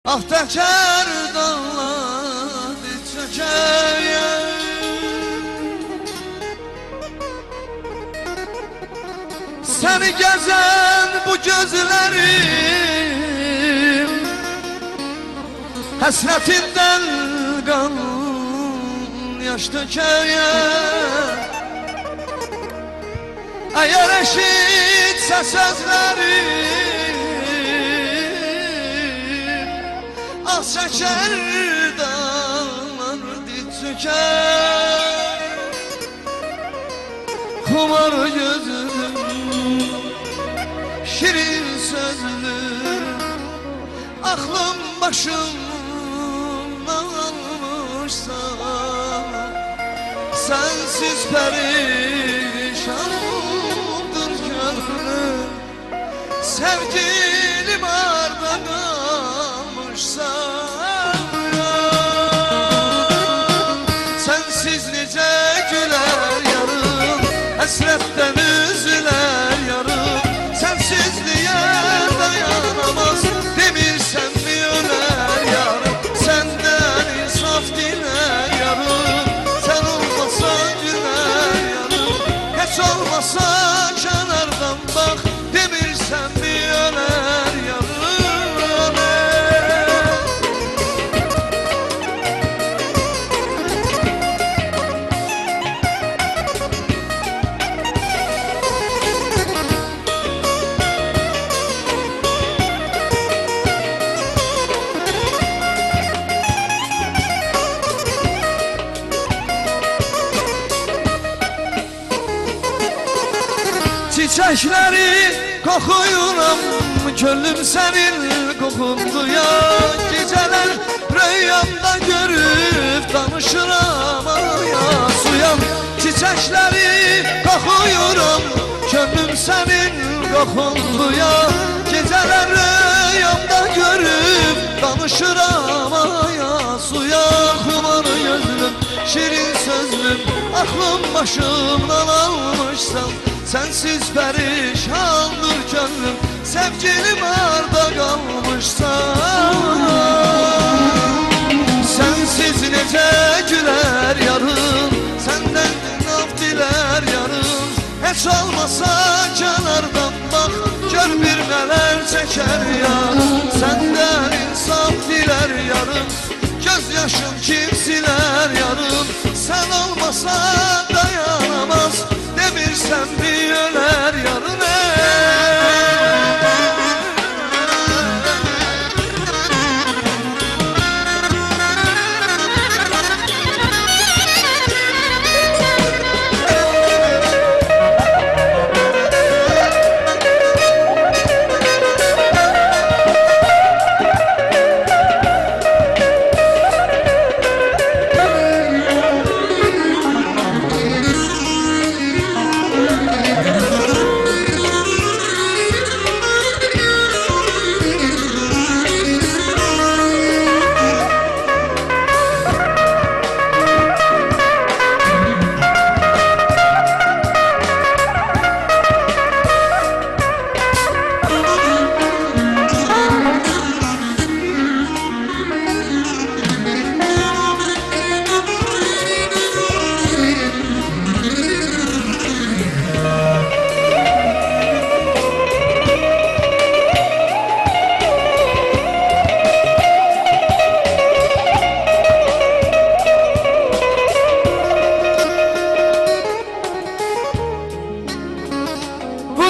Ah teker dağlar çöker ya. Seni gezen bu gözlerim hasretinden kan yaş döker ya. Eğer eşitse sözlerim ah çeker dağlar tüker. Kumar gözlüm, şirin sözlüm, aklım başımdan almışsa sensiz perişandır gönlüm. Sevgilim arda kalmışsa sensiz nice güler yarım, hasretten üzüler yarım. Sensizliğe dayanamaz demirsen mi öler yarım. Senden insaf diler yarım, sen olmasan güler yarım. Hiç olmasa kenardan bak demirsen mi öler yarım. Çiçekleri kokuyuram, gönlüm senin kokun ya. Geceler rüyamda görüp danışıram ya suyan. Çiçekleri kokuyuram, gönlüm senin kokun ya. Geceler rüyamda görüp danışıram ya suya. Kumar gözlüm, şirin sözlüm, aklım başımdan almışsam sensiz perişandır gönlüm. Sevgilim arda kalmışsa sensiz nece güler yarım, senden af diler yarım. Hiç olmasa kenardan bak gör bir neler çeker ya. Senden insaf diler yarım, gözyaşım kim siler yarım. Sen olmasan dayanamaz demirsen bir öler yarım.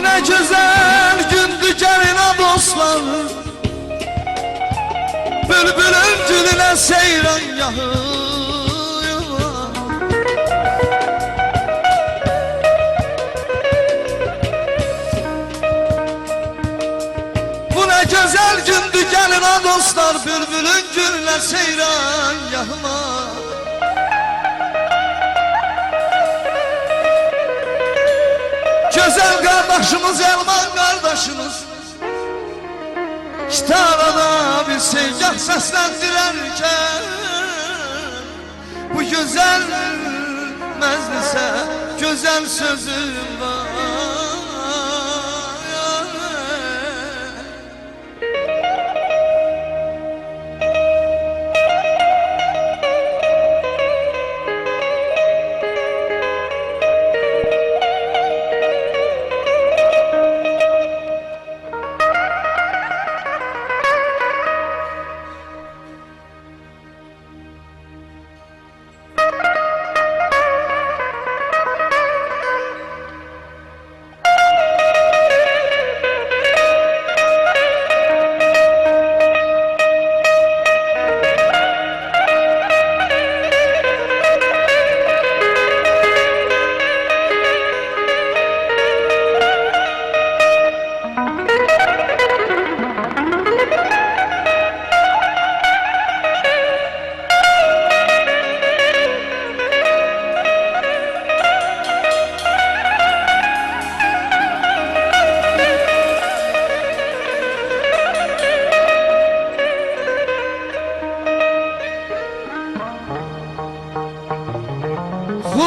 Ne güzel gündü gelin dostlar, bülbülün diline seyran yağıyor. Bu ne güzel gündü gelin dostlar, bülbülün diline seyran yağıyor. Güzel kardeşimiz, Elman kardeşimiz İşte arada bir seygah seslendirerken bu güzel meclise güzel sözüm var.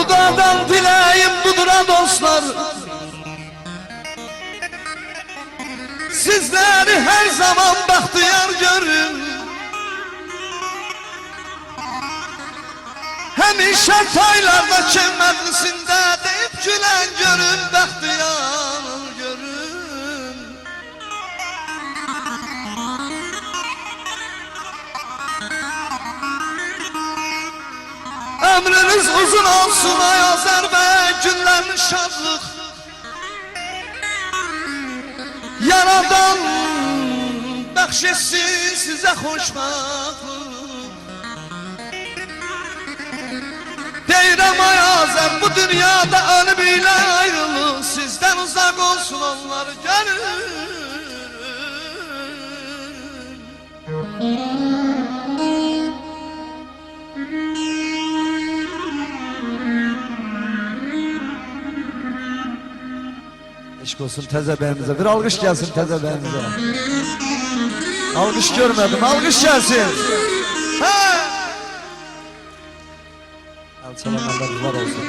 Xudadan diləyim budur ha dostlar, sizləri hər zaman bəxtiyar görün. Həmişə taylardakı məclisində deyib gülən görün, bəxtiyar görün. Ömrünüz uzun olsun ay Azərbaycan, günlərin şadlıq. Yaradan bəxş etsin sizə xoşbəxtlik. Deyirəm ay Azər, bu dünyada ölüm ilə ayrılıq, sizdən uzaq olsun onları görün. Eşk olsun təzə bəyimizə, bir alqış gəlsin təzə bəyimizə. Alqış görmədim, alqış gəlsin. Alçalanlardan var olsun.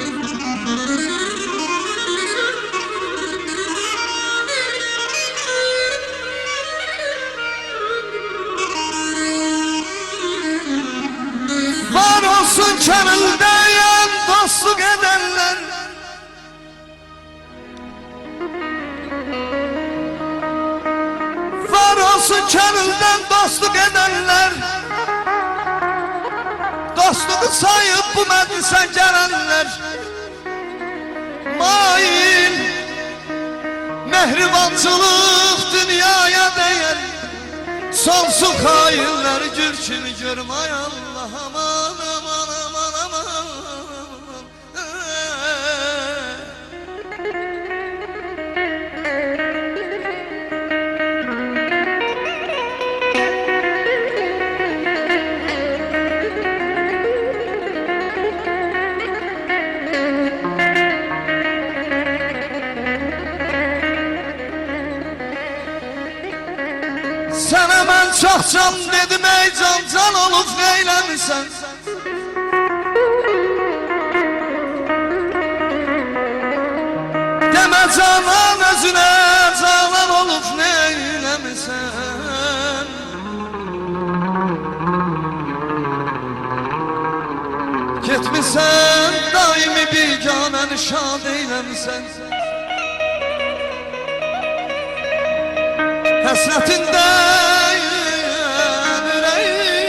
Var olsun könüldən dostluq edənlər, var olsun könüldən dostluq edənlər, dostluğu sayıb bu məclisə gələnlər. Mail, mehribançılıq dünyaya dəyər, sonsuz xainləri gür kimi görüm ay Allah. Aman aman aman aman aman. Sənə mən çox can dedim ey can, can olub neyləmisən? Demə canan özünə, canan olub neyləmisən? Getmisən daimi biganəni şad eyləmisən? Həsrətindən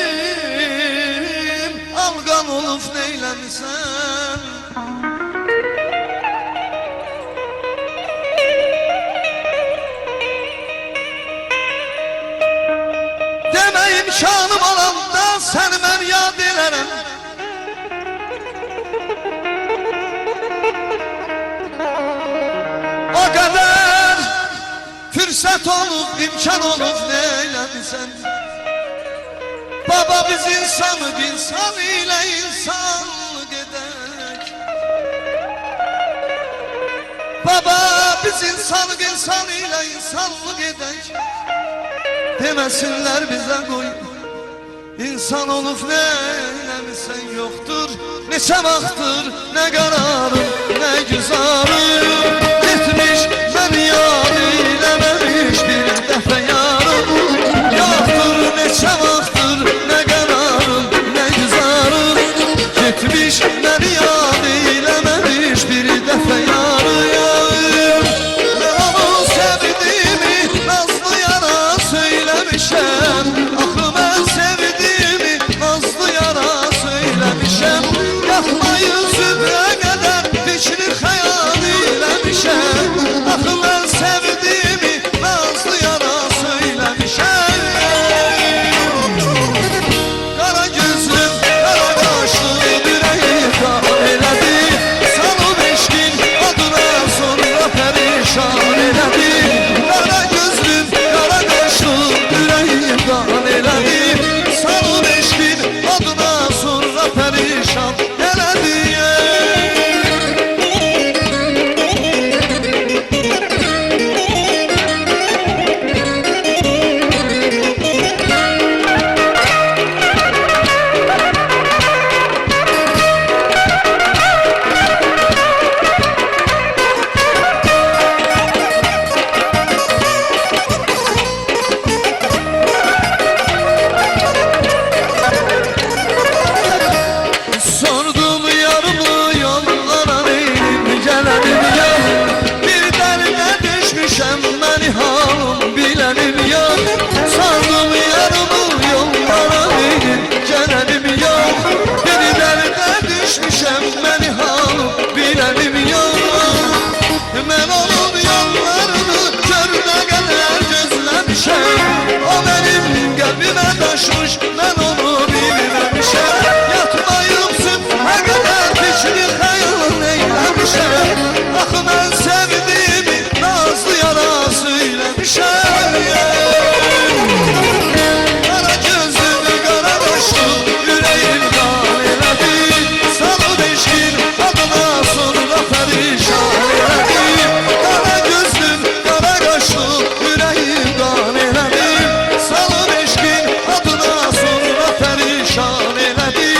ürəyim alqan olub neyləmisən? Demə imkanım olanda səni mən yad elərəm. O qədər fürsət olub, imkan olub neyləmisən? Baba biz insanıq, insan ilə insanlıq edək. Baba biz insanıq, insan ilə insanlıq edək. Deməsinlər bizə qoy, insan olub neyləmisən? Yoxdur neçə vaxtdır, nə qararım, nə güzarım, etmiş mən yad eləməmiş bir dəfə yarım. Yoxdur neçə vaxtdır, nə qararım, nə güzarım, etmiş mən yad eləməmiş bir dəfə yarım. Nə onun sevdiyimi nazlı yana söyləmişəm, axı mən sevdiyimi nazlı yana söyləmişəm. Yatmayı zübrə qədər fikri xəyal eləmişəm. coşmuş, ben onu bilmemişim. Yatmayıp sübhə qədər fikri xəyal eyləmişəm. Axı mən sevdiyimi nazlı yara söyləmişəm. Qara gözlüm, qara qaşlım, ürəyim qan elədi. Salıb eşkin adına sonra pərişan elədi. Qara gözlüm, qara qaşlım, ürəyim qan elədi. Salıb eşkin adına sonra pərişan elədi.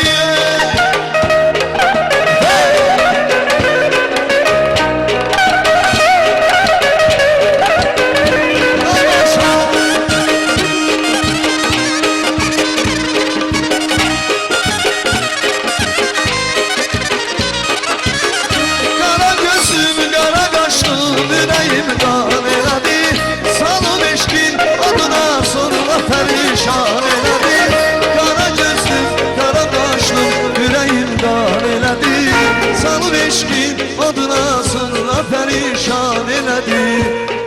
Qara gözlüm, qara qaşlım, ürəyim qan elədi. Salıb eşkin adına sonra pərişan elədi. Qara gözlüm, qara qaşlım, ürəyim qan elədi. Salıb eşkin adına sonra pərişan elədi.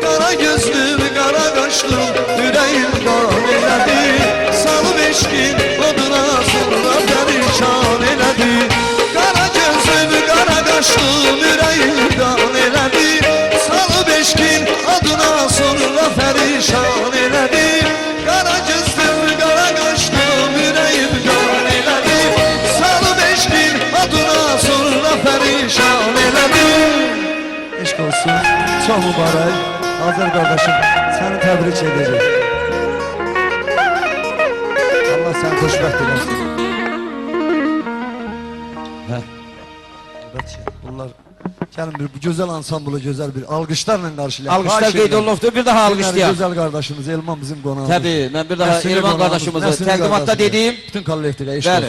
Qara gözlüm, qara qaşlım, ürəyim qan elədi. Salıb eşkin adına sonra pərişan elədi. Qara gözlüm, qara qaşlım, ürəyim qan elədi. Salıb eşkin adına sonra pərişan elədi. Qara gözlüm, qara qaşlım, ürəyim qan elədi. Salıb eşkin adına sonra pərişan elədi. Eşq olsun, çox mübarək. Azər qardaşım, səni təbrik edəcək. Allah səni xoşbəxt eləsin. Hə. Bunlar gəlin bu gözəl ansamblı, gözəl bir alqışlarla qarşılayaq. Alqışlar qeyd olunubdur. Bir daha alqışlayaq. Gözəl qardaşımız Elman bizim qonağımız. Təbii, mən bir daha Nəsrli Elman qonağımız, qardaşımızı Nəsrli təqdimatda qardaşımız. dediyim. Bütün kollektivə eşq Bəli. olsun.